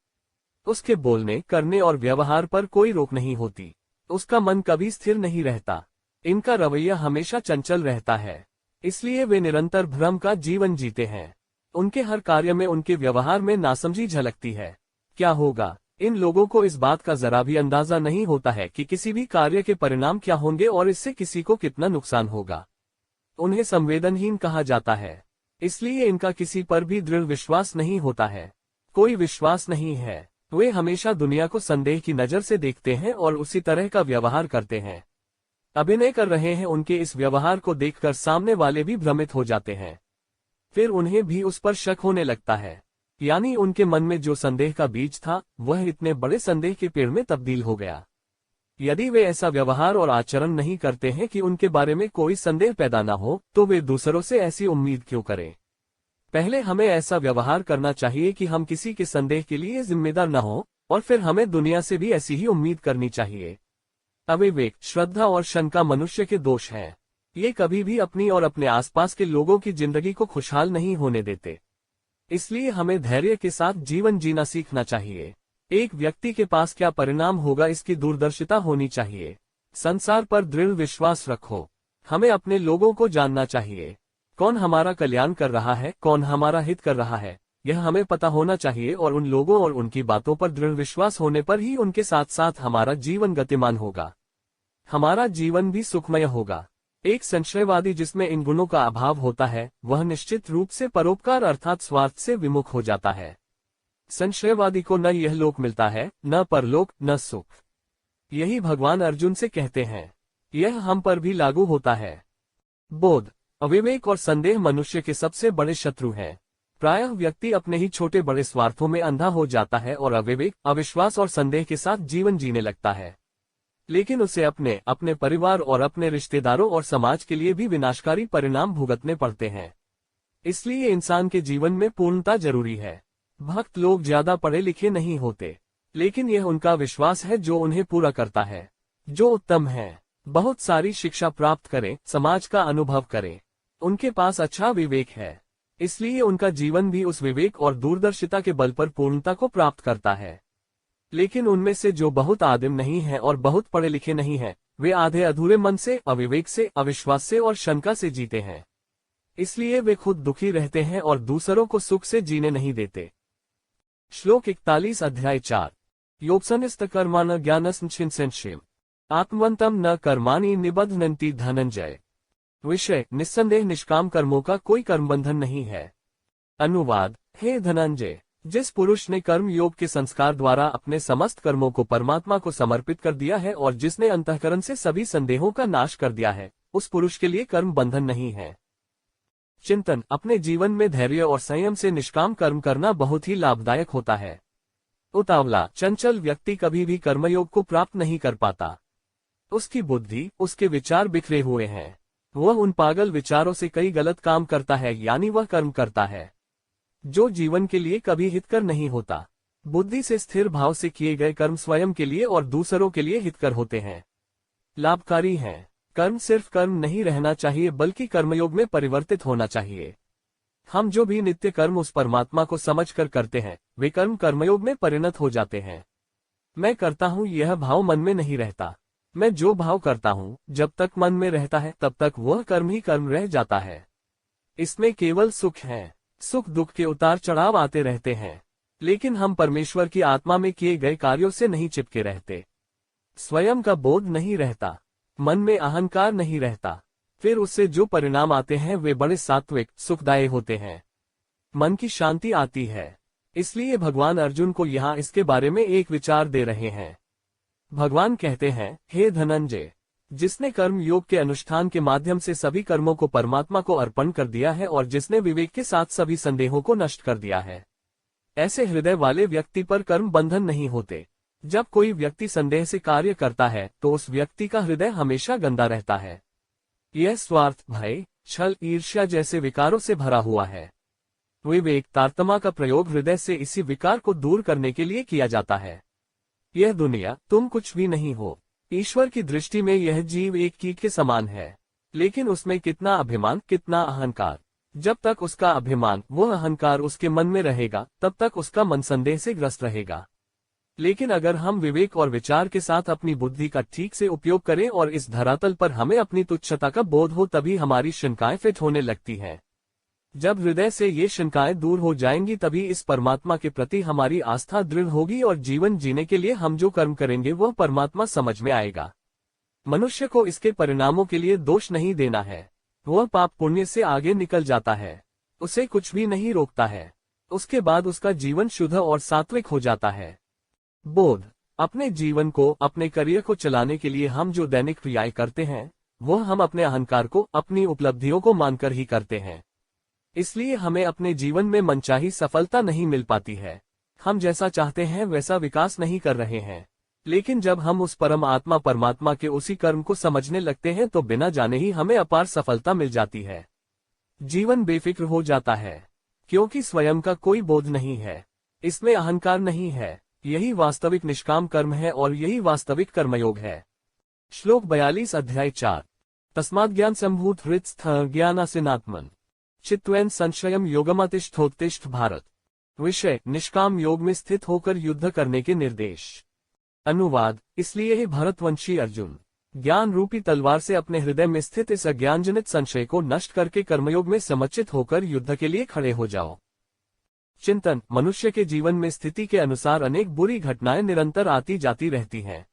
उसके बोलने, करने और व्यवहार पर कोई रोक नहीं होती। उसका मन कभी स्थिर नहीं रहता। इनका रवैया हमेशा चंचल रहता है, इसलिए वे निरंतर भ्रम का जीवन जीते हैं। उनके हर कार्य में, उनके व्यवहार में नासमझी झलकती है। क्या होगा? इन लोगों को इस बात का जरा भी अंदाजा नहीं होता है कि किसी भी कार्य के परिणाम क्या होंगे और इससे किसी को कितना नुकसान होगा। उन्हें संवेदनहीन कहा जाता है, इसलिए इनका किसी पर भी दृढ़ विश्वास नहीं होता है। कोई विश्वास नहीं है। वे हमेशा दुनिया को संदेह की नजर से देखते हैं और उसी तरह का व्यवहार करते हैं। अभिनय कर रहे हैं। उनके इस व्यवहार को देखकर सामने वाले भी भ्रमित हो जाते हैं। फिर उन्हें भी उस पर शक होने लगता है, यानी उनके मन में जो संदेह का बीज था वह इतने बड़े संदेह के पेड़ में तब्दील हो गया। यदि वे ऐसा व्यवहार और आचरण नहीं करते हैं कि उनके बारे में कोई संदेह पैदा न हो, तो वे दूसरों से ऐसी उम्मीद क्यों करें? पहले हमें ऐसा व्यवहार करना चाहिए कि हम किसी के संदेह के लिए जिम्मेदार न हो, और फिर हमें दुनिया से भी ऐसी ही उम्मीद करनी चाहिए। अविवेक, श्रद्धा और शंका मनुष्य के दोष हैं। ये कभी भी अपनी और अपने आसपास के लोगों की जिंदगी को खुशहाल नहीं होने देते। इसलिए हमें धैर्य के साथ जीवन जीना सीखना चाहिए। एक व्यक्ति के पास क्या परिणाम होगा इसकी दूरदर्शिता होनी चाहिए। संसार पर दृढ़ विश्वास रखो। हमें अपने लोगों को जानना चाहिए। कौन हमारा कल्याण कर रहा है, कौन हमारा हित कर रहा है, यह हमें पता होना चाहिए और उन लोगों और उनकी बातों पर दृढ़ विश्वास होने पर ही उनके साथ साथ हमारा जीवन गतिमान होगा। हमारा जीवन भी सुखमय होगा। एक संशयवादी जिसमें इन गुणों का अभाव होता है, वह निश्चित रूप से परोपकार अर्थात स्वार्थ से विमुख हो जाता है। संशयवादी को न यह लोक मिलता है, न परलोक, न सुख। यही भगवान अर्जुन से कहते हैं। यह हम पर भी लागू होता है। बोध, अविवेक और संदेह मनुष्य के सबसे बड़े शत्रु हैं। प्रायः व्यक्ति अपने ही छोटे बड़े स्वार्थों में अंधा हो जाता है और अविवेक, अविश्वास और संदेह के साथ जीवन जीने लगता है। लेकिन उसे अपने, अपने परिवार और अपने रिश्तेदारों और समाज के लिए भी विनाशकारी परिणाम भुगतने पड़ते हैं। इसलिए इंसान के जीवन में पूर्णता जरूरी है। भक्त लोग ज्यादा पढ़े लिखे नहीं होते, लेकिन यह उनका विश्वास है जो उन्हें पूरा करता है। जो उत्तम है, बहुत सारी शिक्षा प्राप्त करें, समाज का अनुभव करें। उनके पास अच्छा विवेक है, इसलिए उनका जीवन भी उस विवेक और दूरदर्शिता के बल पर पूर्णता को प्राप्त करता है। लेकिन उनमें से जो बहुत आदिम नहीं है और बहुत पढ़े लिखे नहीं है, वे आधे अधूरे मन से, अविवेक से, अविश्वास से और शंका से जीते हैं। इसलिए वे खुद दुखी रहते हैं और दूसरों को सुख से जीने नहीं देते। श्लोक 41 अध्याय 4। योगसनिस्त कर्मान ज्ञानसंचिन्सेन्शिम आत्मवंतम न कर्माणि निबध्नन्ति धनंजय। विषय, निस्संदेह निष्काम कर्मों का कोई कर्मबंधन नहीं है। अनुवाद, हे धनंजय, जिस पुरुष ने कर्म योग के संस्कार द्वारा अपने समस्त कर्मों को परमात्मा को समर्पित कर दिया है और जिसने अंतःकरण से सभी संदेहों का नाश कर दिया है, उस पुरुष के लिए कर्म बंधन नहीं है। चिंतन, अपने जीवन में धैर्य और संयम से निष्काम कर्म करना बहुत ही लाभदायक होता है। उतावला, चंचल व्यक्ति कभी भी कर्मयोग को प्राप्त नहीं कर पाता। उसकी बुद्धि, उसके विचार बिखरे हुए हैं। वह उन पागल विचारों से कई गलत काम करता है, यानी वह कर्म करता है जो जीवन के लिए कभी हितकर नहीं होता। बुद्धि से स्थिर भाव से किए गए कर्म स्वयं के लिए और दूसरों के लिए हितकर होते हैं, लाभकारी हैं। कर्म सिर्फ कर्म नहीं रहना चाहिए बल्कि कर्मयोग में परिवर्तित होना चाहिए। हम जो भी नित्य कर्म उस परमात्मा को समझकर करते हैं, वे कर्म कर्मयोग में परिणत हो जाते हैं। मैं करता हूँ यह भाव मन में नहीं रहता। मैं जो भाव करता हूँ, जब तक मन में रहता है तब तक वह कर्म ही कर्म रह जाता है। इसमें केवल सुख है। सुख दुख के उतार चढ़ाव आते रहते हैं, लेकिन हम परमेश्वर की आत्मा में किए गए कार्यों से नहीं चिपके रहते। स्वयं का बोध नहीं रहता, मन में अहंकार नहीं रहता। फिर उससे जो परिणाम आते हैं वे बड़े सात्विक, सुखदायी होते हैं। मन की शांति आती है। इसलिए भगवान अर्जुन को यहाँ इसके बारे में एक विचार दे रहे हैं। भगवान कहते हैं, हे धनंजय, जिसने कर्म योग के अनुष्ठान के माध्यम से सभी कर्मों को परमात्मा को अर्पण कर दिया है और जिसने विवेक के साथ सभी संदेहों को नष्ट कर दिया है, ऐसे हृदय वाले व्यक्ति पर कर्म बंधन नहीं होते। जब कोई व्यक्ति संदेह से कार्य करता है तो उस व्यक्ति का हृदय हमेशा गंदा रहता है। यह स्वार्थ, भय, छल, ईर्ष्या जैसे विकारों से भरा हुआ है। विवेक, तारतम्य का प्रयोग हृदय से इसी विकार को दूर करने के लिए किया जाता है। यह दुनिया, तुम कुछ भी नहीं हो। ईश्वर की दृष्टि में यह जीव एक कीट के समान है, लेकिन उसमें कितना अभिमान, कितना अहंकार। जब तक उसका अभिमान वो अहंकार उसके मन में रहेगा तब तक उसका मन संदेह से ग्रस्त रहेगा। लेकिन अगर हम विवेक और विचार के साथ अपनी बुद्धि का ठीक से उपयोग करें और इस धरातल पर हमें अपनी तुच्छता का बोध हो, तभी हमारी शंकाएं फिट होने लगती हैं। जब हृदय से ये शंकाएं दूर हो जाएंगी तभी इस परमात्मा के प्रति हमारी आस्था दृढ़ होगी और जीवन जीने के लिए हम जो कर्म करेंगे वह परमात्मा समझ में आएगा। मनुष्य को इसके परिणामों के लिए दोष नहीं देना है। वह पाप पुण्य से आगे निकल जाता है, उसे कुछ भी नहीं रोकता है। उसके बाद उसका जीवन शुद्ध और सात्विक हो जाता है। बोध। अपने जीवन को, अपने करियर को चलाने के लिए हम जो दैनिक क्रियाएं करते हैं वह हम अपने अहंकार को, अपनी उपलब्धियों को मानकर ही करते हैं। इसलिए हमें अपने जीवन में मनचाही सफलता नहीं मिल पाती है। हम जैसा चाहते हैं वैसा विकास नहीं कर रहे हैं। लेकिन जब हम उस परम आत्मा परमात्मा के उसी कर्म को समझने लगते हैं तो बिना जाने ही हमें अपार सफलता मिल जाती है। जीवन बेफिक्र हो जाता है, क्योंकि स्वयं का कोई बोध नहीं है, इसमें अहंकार नहीं है। यही वास्तविक निष्काम कर्म है और यही वास्तविक कर्मयोग है। श्लोक 42 अध्याय 4। तस्मात् ज्ञान संभूत हृत्स्थ ज्ञानासिनात्मन चित्वेन संशयम योगमतिष्ठोत्तिष्ठ भारत। विषय, निष्काम योग में स्थित होकर युद्ध करने के निर्देश। अनुवाद। इसलिए हे भरतवंशी अर्जुन, ज्ञान रूपी तलवार से अपने हृदय में स्थित इस अज्ञानजनित संशय को नष्ट करके कर्मयोग में समर्चित होकर युद्ध के लिए खड़े हो जाओ। चिंतन। मनुष्य के जीवन में स्थिति के अनुसार अनेक बुरी घटनाएं निरंतर आती जाती रहती हैं।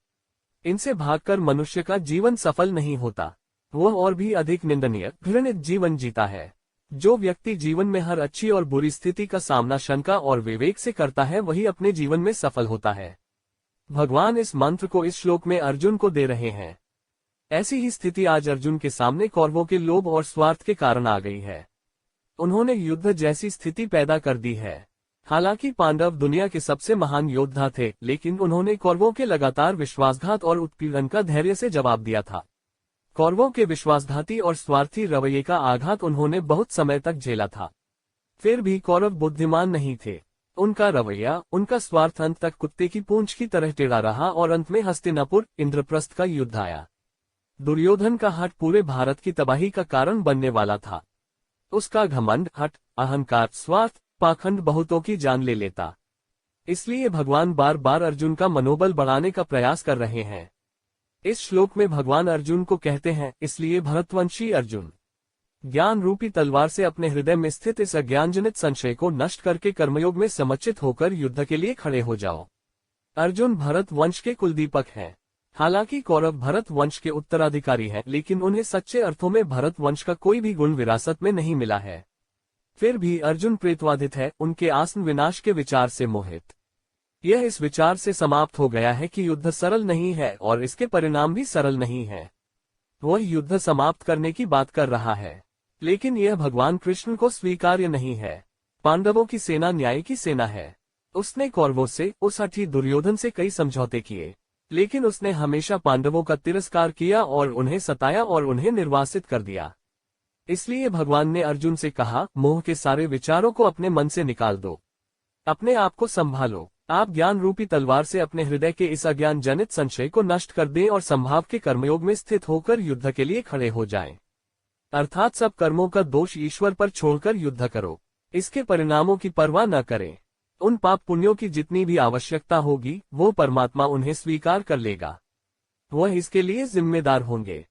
इनसे भागकर मनुष्य का जीवन सफल नहीं होता, वह और भी अधिक निंदनीय, घृणित जीवन जीता है। जो व्यक्ति जीवन में हर अच्छी और बुरी स्थिति का सामना शंका और विवेक से करता है वही अपने जीवन में सफल होता है। भगवान इस मंत्र को इस श्लोक में अर्जुन को दे रहे हैं। ऐसी ही स्थिति आज अर्जुन के सामने कौरवों के लोभ और स्वार्थ के कारण आ गई है। उन्होंने युद्ध जैसी स्थिति पैदा कर दी है। हालांकि पांडव दुनिया के सबसे महान योद्धा थे, लेकिन उन्होंने कौरवों के लगातार विश्वासघात और उत्पीड़न का धैर्य से जवाब दिया था। कौरवों के विश्वासघाती और स्वार्थी रवैये का आघात उन्होंने बहुत समय तक झेला था। फिर भी कौरव बुद्धिमान नहीं थे। उनका रवैया, उनका स्वार्थ अंत तक कुत्ते की पूंछ की तरह टेढ़ा रहा और अंत में हस्तिनापुर, इंद्रप्रस्थ का युद्ध आया। दुर्योधन का हठ पूरे भारत की तबाही का कारण बनने वाला था। उसका घमंड, हठ, अहंकार, स्वार्थ, पाखंड बहुतों की जान ले लेता। इसलिए भगवान बार बार अर्जुन का मनोबल बढ़ाने का प्रयास कर रहे हैं। इस श्लोक में भगवान अर्जुन को कहते हैं, इसलिए भरतवंशी अर्जुन, ज्ञान रूपी तलवार से अपने हृदय में स्थित इस अज्ञानजनित संशय को नष्ट करके कर्मयोग में समर्चित होकर युद्ध के लिए खड़े हो जाओ। अर्जुन भरत वंश के कुलदीपक हैं। हालांकि कौरव भरत वंश के उत्तराधिकारी हैं, लेकिन उन्हें सच्चे अर्थों में भरत वंश का कोई भी गुण विरासत में नहीं मिला है। फिर भी अर्जुन प्रेतवादित है, उनके आसन विनाश के विचार से मोहित। यह इस विचार से समाप्त हो गया है कि युद्ध सरल नहीं है और इसके परिणाम भी सरल नहीं है। वह युद्ध समाप्त करने की बात कर रहा है, लेकिन यह भगवान कृष्ण को स्वीकार्य नहीं है। पांडवों की सेना न्याय की सेना है। उसने कौरवों से, उस हठी दुर्योधन से कई समझौते किए, लेकिन उसने हमेशा पांडवों का तिरस्कार किया और उन्हें सताया और उन्हें निर्वासित कर दिया। इसलिए भगवान ने अर्जुन से कहा, मोह के सारे विचारों को अपने मन से निकाल दो, अपने आप को संभालो। आप ज्ञान रूपी तलवार से अपने हृदय के इस अज्ञान जनित संशय को नष्ट कर दें और संभाव के कर्मयोग में स्थित होकर युद्ध के लिए खड़े हो जाएं। अर्थात सब कर्मों का दोष ईश्वर पर छोड़कर युद्ध करो। इसके परिणामों की परवाह न करें। उन पाप पुण्यों की जितनी भी आवश्यकता होगी वो परमात्मा उन्हें स्वीकार कर लेगा। वह इसके लिए जिम्मेदार होंगे।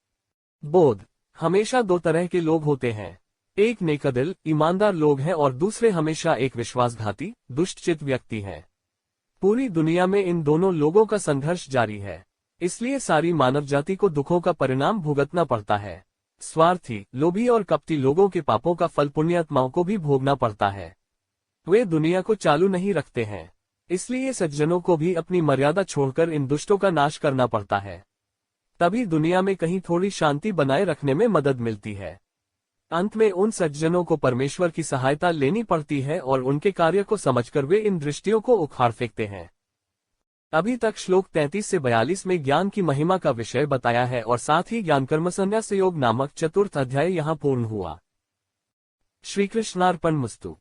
बोध। हमेशा दो तरह के लोग होते हैं, एक नेकदिल ईमानदार लोग हैं और दूसरे हमेशा एक विश्वासघाती दुष्टचित व्यक्ति हैं। पूरी दुनिया में इन दोनों लोगों का संघर्ष जारी है। इसलिए सारी मानव जाति को दुखों का परिणाम भुगतना पड़ता है। स्वार्थी, लोभी और कपटी लोगों के पापों का फल पुण्यात्माओं को भी भोगना पड़ता है। वे दुनिया को चालू नहीं रखते हैं। इसलिए सज्जनों को भी अपनी मर्यादा छोड़कर इन दुष्टों का नाश करना पड़ता है। तभी दुनिया में कहीं थोड़ी शांति बनाए रखने में मदद मिलती है। अंत में उन सज्जनों को परमेश्वर की सहायता लेनी पड़ती है और उनके कार्य को समझकर वे इन दृष्टियों को उखाड़ फेंकते हैं। अभी तक श्लोक 33 से 42 में ज्ञान की महिमा का विषय बताया है और साथ ही ज्ञान कर्म संन्यास योग नामक चतुर्थ अध्याय यहाँ पूर्ण हुआ। श्री कृष्णार्पणमस्तु।